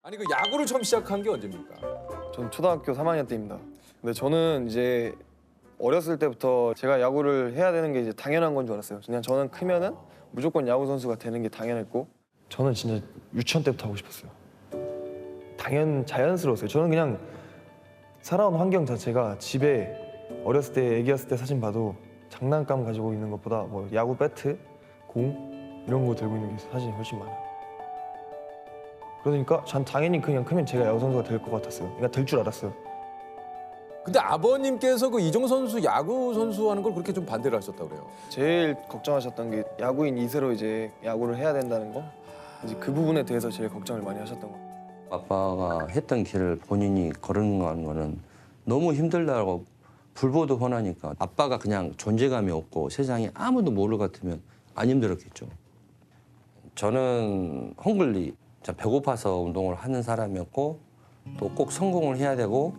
아니 그 야구를 처음 시작한 게 언제입니까? 전 초등학교 3학년 때입니다. 근데 저는 이제 어렸을 때부터 제가 야구를 해야 되는 게 이제 당연한 건 줄 알았어요. 그냥 저는 크면은 무조건 야구 선수가 되는 게 당연했고, 저는 진짜 유치원 때부터 하고 싶었어요. 자연스러웠어요. 저는 그냥 살아온 환경 자체가 집에 어렸을 때 애기였을 때 사진 봐도 장난감 가지고 있는 것보다 뭐 야구 배트, 공 이런 거 들고 있는 게 사진이 훨씬 많아요. 그러니까 전 당연히 그냥 크면 제가 야구 선수가 될 것 같았어요. 그러니까 될 줄 알았어요. 근데 아버님께서 그 이정우 선수 야구 선수 하는 걸 그렇게 좀 반대를 하셨다고 그래요. 제일 걱정하셨던 게 야구인 2세로 이제 야구를 해야 된다는 거. 이제 그 부분에 대해서 제일 걱정을 많이 하셨던 거. 아빠가 했던 길을 본인이 걸어가는 거는 너무 힘들다고 불보듯 뻔하니까 아빠가 그냥 존재감이 없고 세상에 아무도 모를 것 같으면 안 힘들었겠죠. 저는 헝글리, 배고파서 운동을 하는 사람이었고 또 꼭 성공을 해야 되고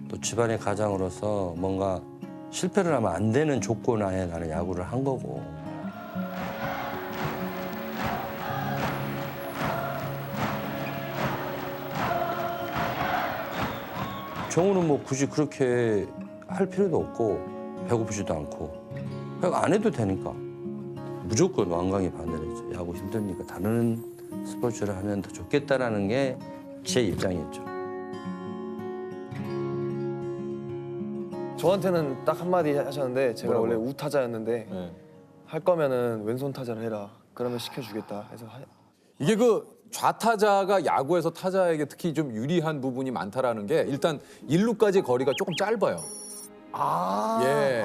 또 집안의 가장으로서 뭔가 실패를 하면 안 되는 조건 하에 나는 야구를 한 거고. 정우는 뭐 굳이 그렇게 할 필요도 없고 배고프지도 않고 그러니까 안 해도 되니까 무조건 완강히 반대를 했죠. 야구 힘드니까 다른 스포츠를 하면 더 좋겠다라는 게 제 입장이었죠. 저한테는 딱 한마디 하셨는데 제가 뭐라고요? 원래 우타자였는데 네. 할 거면은 왼손 타자를 해라. 그러면 시켜주겠다 해서 이게 그 좌타자가 야구에서 타자에게 특히 좀 유리한 부분이 많다라는 게 일단 1루까지 거리가 조금 짧아요. 예.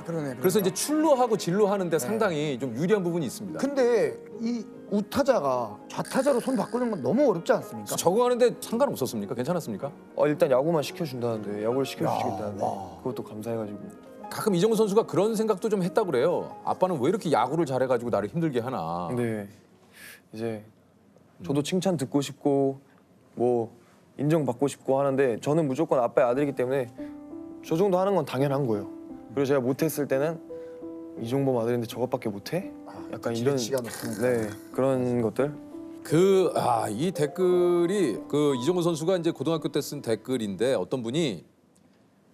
그러네. 그래서 이제 출루하고 진루 하는데 상당히 좀 유리한 부분이 있습니다. 근데 이 우타자가 좌타자로 손 바꾸는 건 너무 어렵지 않습니까? 적응하는데 상관없었습니까? 괜찮았습니까? 일단 야구만 시켜준다는데 야구를 시켜주시겠다는데 그것도 감사해가지고. 가끔 이정우 선수가 그런 생각도 좀 했다고 그래요. 아빠는 왜 이렇게 야구를 잘해가지고 나를 힘들게 하나. 근데 이제 저도 칭찬 듣고 싶고 뭐 인정받고 싶고 하는데 저는 무조건 아빠의 아들이기 때문에 저 정도 하는 건 당연한 거예요. 그리고 제가 못했을 때는 이종범 아들인데 저것밖에 못해? 약간 이런 지가 높으니까. 네 그런 것들. 이 댓글이 그 이정우 선수가 이제 고등학교 때 쓴 댓글인데 어떤 분이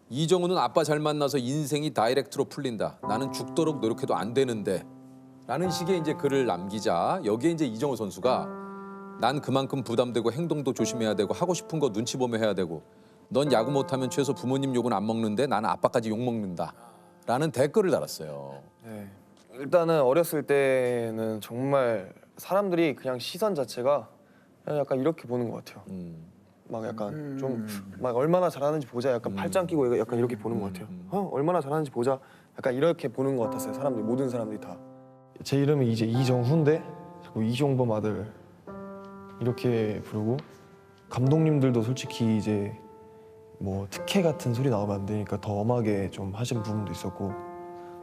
이정우는 아빠 잘 만나서 인생이 다이렉트로 풀린다. 나는 죽도록 노력해도 안 되는데. 라는 식의 이제 글을 남기자 여기에 이제 이정우 선수가 난 그만큼 부담되고 행동도 조심해야 되고 하고 싶은 거 눈치 보며 해야 되고 넌 야구 못하면 최소 부모님 욕은 안 먹는데 나는 아빠까지 욕 먹는다. 라는 댓글을 달았어요. 네. 일단은 어렸을 때는 정말 사람들이 그냥 시선 자체가 그냥 약간 이렇게 보는 것 같아요. 막 약간 좀 막 얼마나 잘하는지 보자. 약간 팔짱 끼고 약간 이렇게 보는 것 같아요. 얼마나 잘하는지 보자. 약간 이렇게 보는 것 같았어요. 사람들 모든 사람들이 다. 제 이름이 이제 이정후인데 자꾸 이종범 아들 이렇게 부르고 감독님들도 솔직히 이제 뭐 특혜 같은 소리 나오면 안 되니까 더 엄하게 좀 하신 부분도 있었고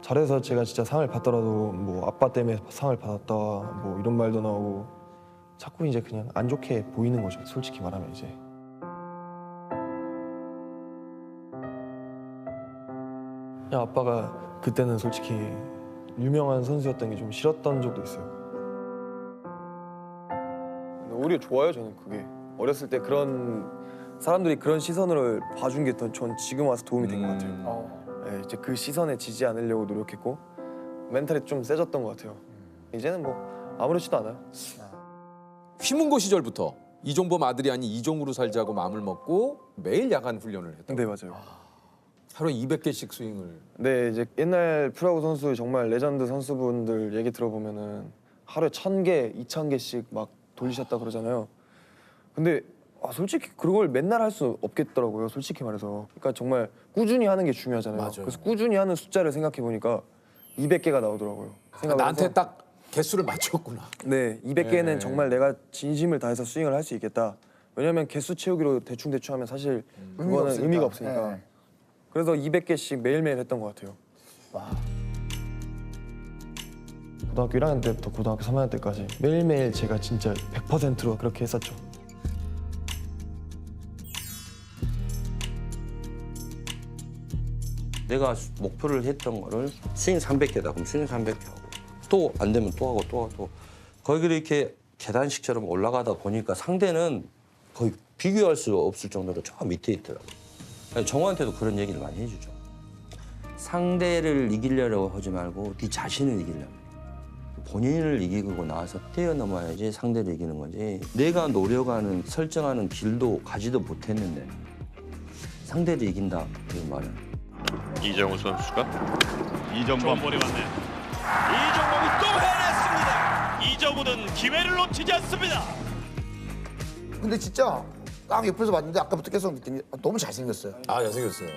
잘해서 제가 진짜 상을 받더라도 뭐 아빠 때문에 상을 받았다 뭐 이런 말도 나오고 자꾸 이제 그냥 안 좋게 보이는 거죠. 솔직히 말하면 이제. 그냥 아빠가 그때는 솔직히 유명한 선수였던 게 좀 싫었던 적도 있어요. 오히려 좋아요 저는 그게. 어렸을 때 그런 사람들이 그런 시선으로 봐준 게 전 지금 와서 도움이 된 것 같아요. 네, 이제 그 시선에 지지 않으려고 노력했고 멘탈이 좀 세졌던 것 같아요. 이제는 뭐 아무렇지도 않아요. 휘문고 시절부터 이종범 아들이 아닌 이종우로 살자고 마음을 먹고 매일 야간 훈련을 했다. 네 맞아요. 하루에 200개씩 스윙을. 네 이제 옛날 프로야구 선수 정말 레전드 선수분들 얘기 들어보면은 하루에 1000개, 2000개씩 막 돌리셨다 그러잖아요. 근데 솔직히 그걸 맨날 할 수 없겠더라고요. 솔직히 말해서. 그러니까 정말 꾸준히 하는 게 중요하잖아요. 맞아요. 그래서 꾸준히 하는 숫자를 생각해 보니까 200개가 나오더라고요. 나한테 딱 개수를 맞췄구나. 네, 200개는 네. 정말 내가 진심을 다해서 스윙을 할 수 있겠다. 왜냐면 개수 채우기로 대충 하면 사실 그거는 의미가 없으니까. 네. 그래서 200개씩 매일매일 했던 것 같아요. 고등학교 1학년 때부터 고등학교 3학년 때까지 매일매일 제가 진짜 100%로 그렇게 했었죠. 내가 목표를 했던 거를 스윙 300개다. 그럼 스윙 300개 하고 또 안 되면 또 하고 또 하고 또 거의 이렇게 계단식처럼 올라가다 보니까 상대는 거의 비교할 수가 없을 정도로 저 밑에 있더라고요. 정우한테도 그런 얘기를 많이 해주죠. 상대를 이기려고 하지 말고 네 자신을 이기려고. 본인을 이기고 나서 뛰어넘어야지 상대를 이기는 거지. 내가 노력하는 설정하는 길도 가지도 못했는데 상대를 이긴다 그 말은. 이정우 선수가 이정범 볼이 왔네요. 이정범이 또 해냈습니다. 이정우는 기회를 놓치지 않습니다. 근데 진짜 딱 옆에서 봤는데 아까부터 계속 느끼는 게 너무 잘생겼어요. 아 잘생겼어요.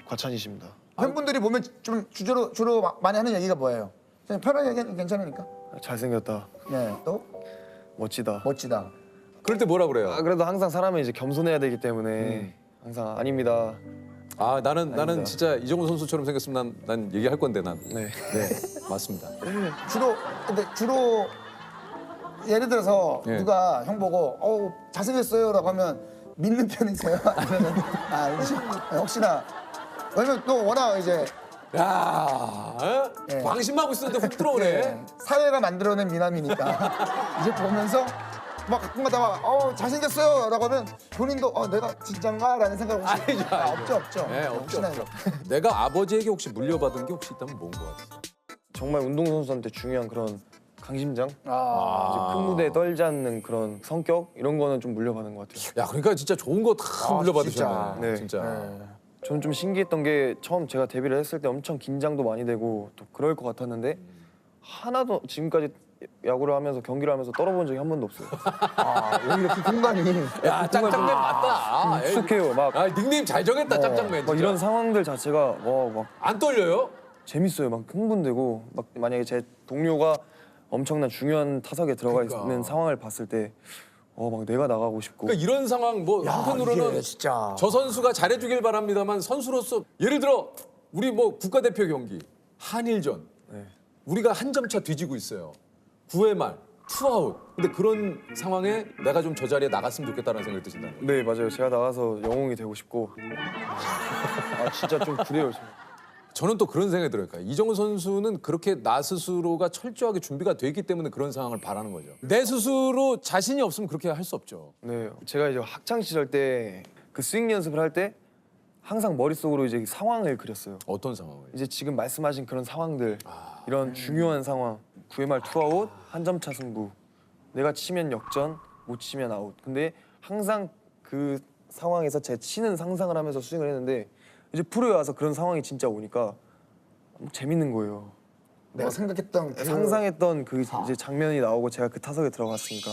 과찬이십니다. 팬분들이 보면 좀 주로 많이 하는 얘기가 뭐예요? 그냥 편하게 얘기하면 괜찮으니까. 잘생겼다, 네. 또 멋지다. 멋지다. 그럴 때 뭐라 그래요? 그래도 항상 사람은 이제 겸손해야 되기 때문에 항상 아닙니다. 아 나는 아닙니다. 진짜 이정우 선수처럼 생겼으면 난 얘기할 건데 난. 네. 네 맞습니다. 주로 예를 들어서 예. 누가 형 보고 잘생겼어요라고 하면 믿는 편이세요? 아니면 혹시나 왜냐면 또 워낙 이제 야 예. 방심하고 있었는데 훅 들어오네. 예, 사회가 만들어낸 미남이니까 이제 보면서 막 가끔 가다가 잘생겼어요라고 하면 본인도 내가 진짠가라는 생각 혹시 없죠. 네, 없죠. 혹시나 없죠. 내가 아버지에게 혹시 물려받은 게 혹시 있다면 뭔 것 같아요? 정말 운동선수한테 중요한 그런 강심장, 이제 아, 큰 무대에 떨지 않는 그런 성격 이런 거는 좀 물려받은 것 같아요. 야 그러니까 진짜 좋은 거 다 물려받으셨네. 네. 진짜. 저는 좀 신기했던 게 처음 제가 데뷔를 했을 때 엄청 긴장도 많이 되고 또 그럴 것 같았는데 하나도 지금까지 야구를 하면서 경기를 하면서 떨어본 적이 한 번도 없어요. 오히려 그 공간이 야 짱짱맨 맞다. 에이, 익숙해요. 막 닉네임 잘 정했다 짱짱맨. 막 진짜. 이런 상황들 자체가 막 안 떨려요? 재밌어요. 막 흥분되고 막 만약에 제 동료가 엄청난 중요한 타석에 들어가 그러니까. 있는 상황을 봤을 때 막 내가 나가고 싶고 그러니까 이런 상황 뭐 한편으로는 이게 진짜 저 선수가 잘해주길 바랍니다만 선수로서 예를 들어 우리 뭐 국가대표 경기 한일전 네. 우리가 한 점 차 뒤지고 있어요. 9회 말 투아웃. 근데 그런 상황에 내가 좀 저 자리에 나갔으면 좋겠다는 생각이 드신다는 거예요. 네 맞아요. 제가 나가서 영웅이 되고 싶고 진짜 좀 그래요. 저는 또 그런 생각이 들어요. 그러니까 이정우 선수는 그렇게 나 스스로가 철저하게 준비가 돼 있기 때문에 그런 상황을 바라는 거죠. 내 스스로 자신이 없으면 그렇게 할 수 없죠. 네 제가 이제 학창 시절 때 그 스윙 연습을 할 때 항상 머릿속으로 이제 상황을 그렸어요. 어떤 상황을? 이제 지금 말씀하신 그런 상황들 이런 중요한 상황 9회 말 투아웃 한 점 차 승부 내가 치면 역전 못 치면 아웃 근데 항상 그 상황에서 제 치는 상상을 하면서 스윙을 했는데 이제 프로에 와서 그런 상황이 진짜 오니까 너무 재밌는 거예요. 내가 생각했던 그 상상했던 그 이제 장면이 나오고 제가 그 타석에 들어갔으니까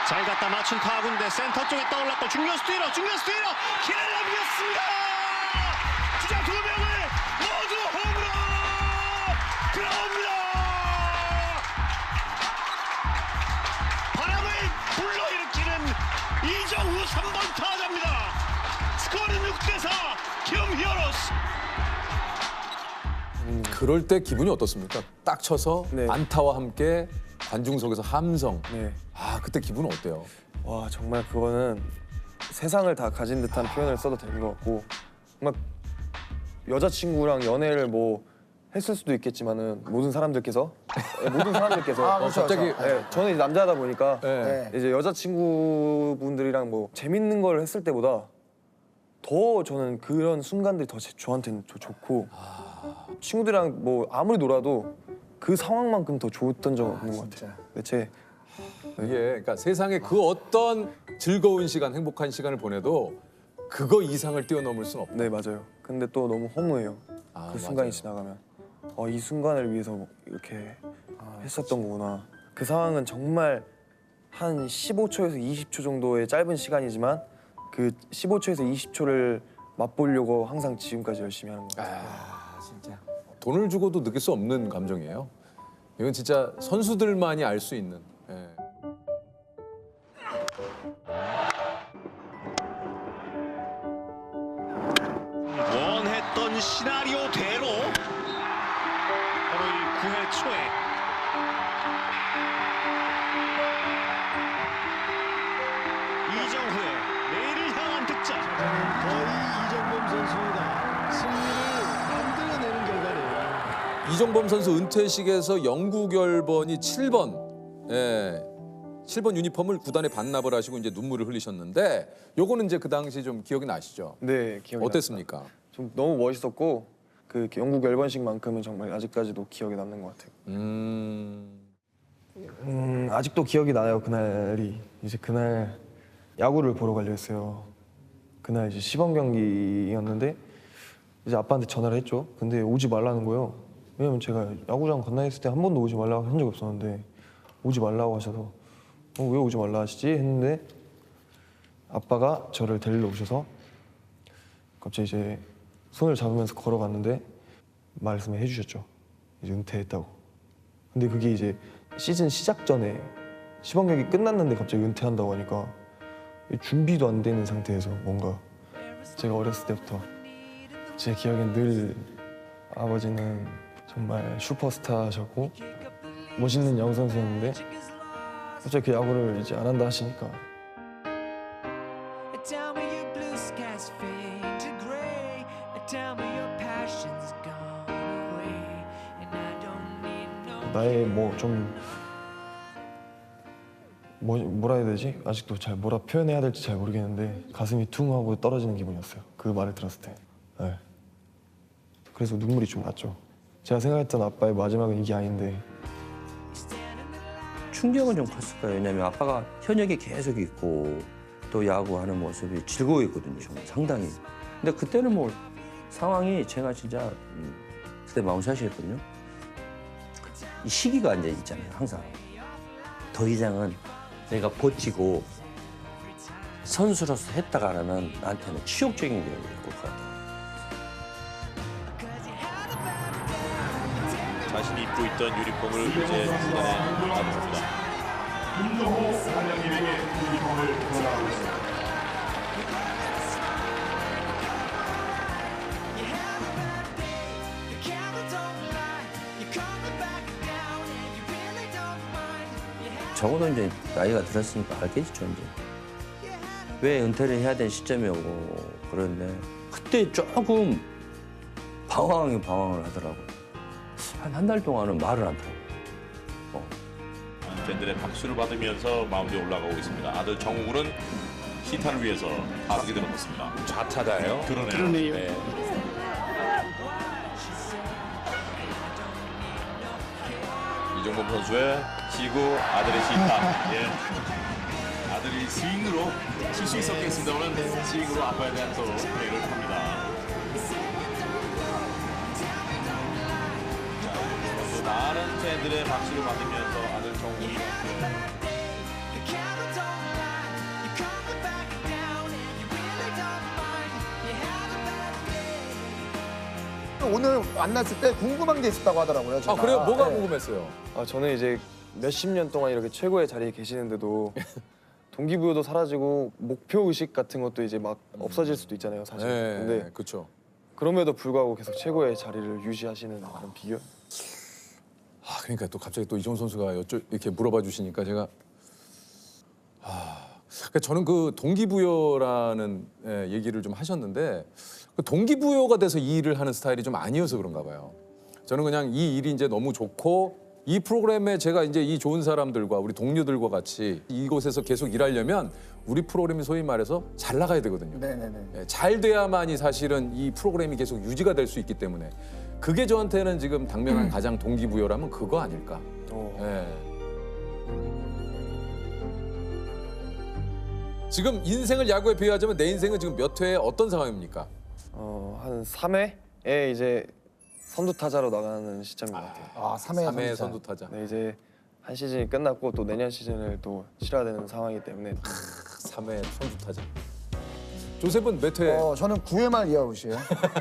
잘 갖다 맞춘 타구인데 센터 쪽에 떠올랐고 중견수 뛰러 길을 남겼습니다. 주자 두 명을 모두 홈으로 들어옵니다. 바람을 불러일으키는 이정우 3번 타자입니다. 스코어는 6대4 김 히어로스. 그럴 때 기분이 어떻습니까? 딱 쳐서 네. 안타와 함께 관중석에서 함성. 네. 아 그때 기분은 어때요? 와 정말 그거는 세상을 다 가진 듯한 표현을 써도 되는 것 같고 정말 여자친구랑 연애를 뭐 했을 수도 있겠지만은 모든 사람들께서 그렇죠, 갑자기 그렇죠. 네, 저는 이제 남자다 보니까 네. 이제 여자친구분들이랑 뭐 재밌는 걸 했을 때보다 더 저는 그런 순간들이 더 저한테는 더 좋고 친구들이랑 뭐 아무리 놀아도 그 상황만큼 더 좋았던 적은 없는 것 같아요. 제 이게 그러니까 세상에 그 어떤 즐거운 시간, 행복한 시간을 보내도 그거 이상을 뛰어넘을 수는 없다. 네 맞아요. 근데 또 너무 허무해요. 아, 그 순간이 맞아요. 지나가면 이 순간을 위해서 이렇게 했었던 거구나. 그 상황은 정말 한 15초에서 20초 정도의 짧은 시간이지만 그 15초에서 20초를 맛보려고 항상 지금까지 열심히 하는 것 같아요. 진짜 돈을 주고도 느낄 수 없는 감정이에요. 이건 진짜 선수들만이 알 수 있는. 예. 원했던 시나리오대로 바로 이 9회 초에 이정후의 내일을 향한 득점. 거의 이정범 선수가 승리를 만들어내는 결과네요. 이정범 선수 은퇴식에서 영구 결번이 7번. 예. 7번 유니폼을 구단에 반납을 하시고 이제 눈물을 흘리셨는데 요거는 이제 그 당시 좀 기억이 나시죠? 네, 기억이 어땠습니까? 납니다. 좀 너무 멋있었고 그 영국 열번식만큼은 정말 아직까지도 기억에 남는 것 같아요. 아직도 기억이 나요. 그날이 이제 그날 야구를 보러 가려 했어요. 그날 이제 시범 경기였는데 이제 아빠한테 전화를 했죠. 근데 오지 말라는 거예요. 왜냐면 제가 야구장 건너있을 때 한 번도 오지 말라고 한 적이 없었는데 오지 말라고 하셔서 왜 오지 말라 하시지 했는데 아빠가 저를 데리러 오셔서 갑자기 이제 손을 잡으면서 걸어갔는데 말씀을 해주셨죠. 이제 은퇴했다고. 근데 그게 이제 시즌 시작 전에 시범 경기 끝났는데 갑자기 은퇴한다고 하니까 준비도 안 되는 상태에서 뭔가 제가 어렸을 때부터 제 기억엔 늘 아버지는 정말 슈퍼스타셨고 멋있는 야구 선수였는데 갑자기 그 야구를 이제 안 한다 하시니까 Tell me your blue skies fade to gray. Tell me your passion's gone away. And I don't need no 나의 뭐 좀 뭐라 해야 되지? 아직도 잘 뭐라 표현해야 될지 잘 모르겠는데 가슴이 퉁 하고 떨어지는 기분이었어요. 그 말을 들었을 때. 네. 그래서 눈물이 좀 났죠. 제가 생각했던 아빠의 마지막은 이게 아닌데 충격은 좀 컸을 거예요. 왜냐면 아빠가 현역에 계속 있고 또 야구하는 모습이 즐거워 있거든요. 정말 상당히. 근데 그때는 뭐 상황이 제가 진짜 그때 마운샷이었거든요. 이 시기가 이제 있잖아요. 항상. 더 이상은 내가 버티고 선수로서 했다가는 나한테는 치욕적인 기억이 될 것 같아요. 자신이 입고 있던 유니폼을 이제 구단에 받습니다. the camera don't lie. You're coming back down and you really don't mind. You had 적어도 이제 나이가 들었으니까 알겠죠 이제. 왜 은퇴를 해야 되는 시점이었고 그런데 그때 조금 방황을 하더라고요. 한 달 동안은 말을 안 타고. 팬들의 박수를 받으면서 마운드에 올라가고 있습니다. 아들 정우는 시타를 위해서 하수기 들어놓습니다. 좌타자예요. 그러네요. 네. 이정범 선수의 지구 아들의 시타. 예. 아들이 스윙으로 칠 수 있었겠습니다만 스윙으로 아빠에 대한 또 배려를 합니다. 또 많은 팬들의 박수를 받으면서 아들 정우 the camera don't lie. You're coming back down and you really don't mind. You had a bad day. 오늘 만났을 때 궁금한 게 있었다고 하더라고요. 아 제가. 그래요? 뭐가 네. 궁금했어요? 저는 이제 몇십 년 동안 이렇게 최고의 자리에 계시는데도 동기부여도 사라지고 목표 의식 같은 것도 이제 막 없어질 수도 있잖아요, 사실. 네, 근데 그렇죠. 그럼에도 불구하고 계속 최고의 자리를 유지하시는 그런 비결? 아 그러니까 또 갑자기 또 이정우 선수가 이렇게 물어봐 주시니까 제가 그러니까 저는 그 동기부여라는 얘기를 좀 하셨는데 그 동기부여가 돼서 이 일을 하는 스타일이 좀 아니어서 그런가 봐요. 저는 그냥 이 일이 이제 너무 좋고 이 프로그램에 제가 이제 이 좋은 사람들과 우리 동료들과 같이 이곳에서 계속 일하려면 우리 프로그램이 소위 말해서 잘 나가야 되거든요. 네네네. 잘 돼야만이 사실은 이 프로그램이 계속 유지가 될 수 있기 때문에 그게 저한테는 지금 당면한 가장 동기부여라면 그거 아닐까. 예. 지금 인생을 야구에 비유하자면 내 인생은 지금 몇 회에 어떤 상황입니까? 한 3회에 이제 선두 타자로 나가는 시점인 것 같아요. 아, 3회 3회 선두 타자. 네, 이제 한 시즌이 끝났고 또 내년 시즌을 또 치러야 되는 상황이기 때문에 3회 선두 타자. 조셉은 몇 회? 저는 9회 말 이아웃이에요.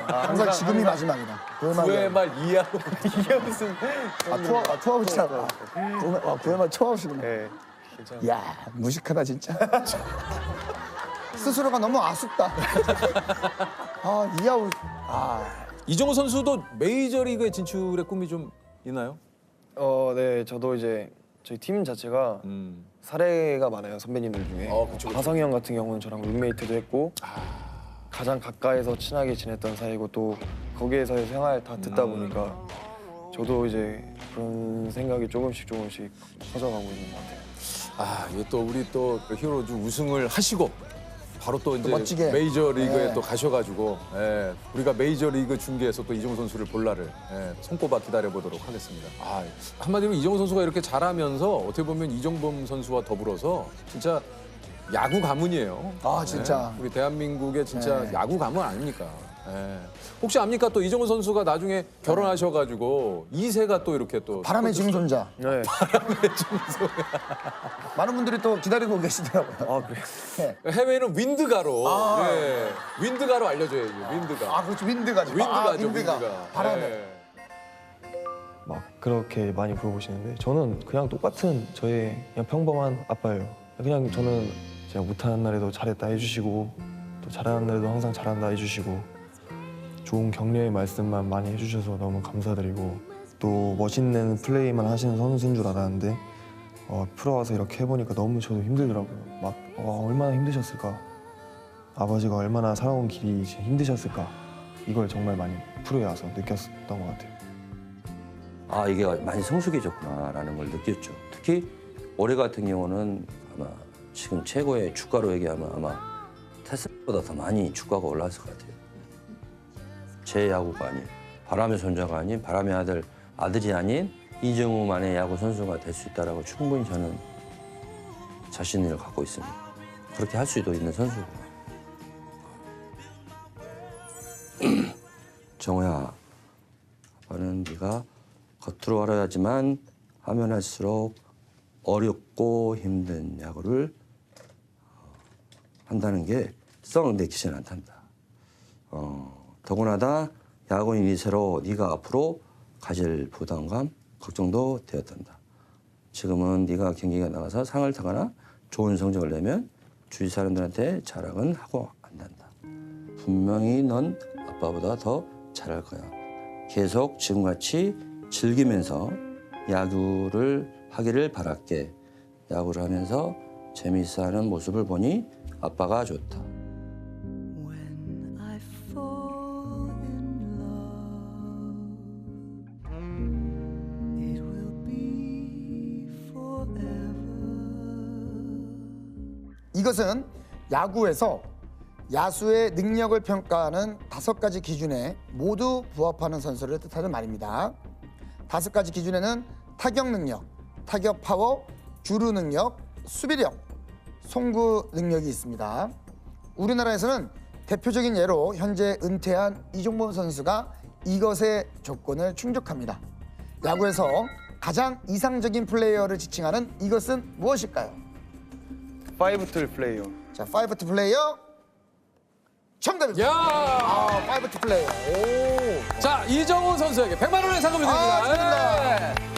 항상 지금이 마지막이다. 9회 말 9회 이아웃. 말 이하로. 투아웃이라고. 9회 말 투아웃이구나. 네, 괜찮아요. 야, 무식하다 진짜. 스스로가 너무 아쉽다. 아, 이아웃. 이정우 선수도 메이저리그에 진출의 꿈이 좀 있나요? 네, 저도 이제 저희 팀 자체가 사례가 많아요, 선배님들 중에. 그쵸. 하성이 형 같은 경우는 저랑 룸메이트도 했고 가장 가까이서 친하게 지냈던 사이고 또 거기에서의 생활 다 듣다 보니까 저도 이제 그런 생각이 조금씩 커져가고 있는 것 같아요. 이게 또 우리 또 히어로즈 우승을 하시고 바로 또 이제 멋지게. 메이저 리그에 네. 또 가셔가지고 우리가 메이저 리그 중계에서 또 이정우 선수를 볼 날을 손꼽아 기다려 보도록 하겠습니다. 한마디로 이정우 선수가 이렇게 잘하면서 어떻게 보면 이정범 선수와 더불어서 진짜 야구 가문이에요. 진짜. 우리 대한민국의 진짜 네. 야구 가문 아닙니까? 혹시 압니까? 또 이정우 선수가 나중에 결혼하셔가지고 2세가 또 이렇게 또 바람의 증손자. 네. 많은 분들이 또 기다리고 계시더라고요. 그래요? 해외는 윈드가로 윈드가로 알려져야죠. 윈드가. 그렇죠. 윈드가죠. 윈드가죠. 윈드가. 윈드가. 바람에. 막 그렇게 많이 물어보시는데 저는 그냥 똑같은 저의 그냥 평범한 아빠예요. 그냥 저는 제가 못하는 날에도 잘했다 해주시고 또 잘하는 날에도 항상 잘한다 해주시고 좋은 격려의 말씀만 많이 해주셔서 너무 감사드리고 또 멋있는 플레이만 하시는 선수인 줄 알았는데 프로 와서 이렇게 해보니까 너무 저도 힘들더라고요. 막 얼마나 힘드셨을까. 아버지가 얼마나 살아온 길이 힘드셨을까. 이걸 정말 많이 프로에 와서 느꼈던 것 같아요. 이게 많이 성숙해졌구나라는 걸 느꼈죠. 특히 올해 같은 경우는 아마 지금 최고의 주가로 얘기하면 아마 테슬라보다 더 많이 주가가 올랐을 것 같아요. 제 야구가 아닌 바람의 손자가 아닌 바람의 아들이 아닌 이정우만의 야구 선수가 될 수 있다라고 충분히 저는 자신을 갖고 있습니다. 그렇게 할 수도 있는 선수고. 정우야, 아빠는 네가 겉으로 알아야지만 하면 할수록 어렵고 힘든 야구를 한다는 게 썩 내키지는 않단다. 더구나 야구인 이세로 네가 앞으로 가질 부담감, 걱정도 되었단다. 지금은 네가 경기가 나가서 상을 타거나 좋은 성적을 내면 주위 사람들한테 자랑은 하고 안 단다. 분명히 넌 아빠보다 더 잘할 거야. 계속 지금같이 즐기면서 야구를 하기를 바랄게. 야구를 하면서 재미있어하는 모습을 보니 아빠가 좋다. When I fall in love, it will be forever. 이것은 야구에서 야수의 능력을 평가하는 5가지 기준에 모두 부합하는 선수를 뜻하는 말입니다. 5가지 기준에는 타격 능력, 타격 파워, 주루 능력, 수비력, 송구 능력이 있습니다. 우리나라에서는 대표적인 예로 현재 은퇴한 이종범 선수가 이것의 조건을 충족합니다. 야구에서 가장 이상적인 플레이어를 지칭하는 이것은 무엇일까요? 5툴 플레이어. 자, 5툴 플레이어 정답입니다. 야! 5툴 플레이어. 오. 자, 이정우 선수에게 100만 원의 상금이 드립니다. 축하드립니다.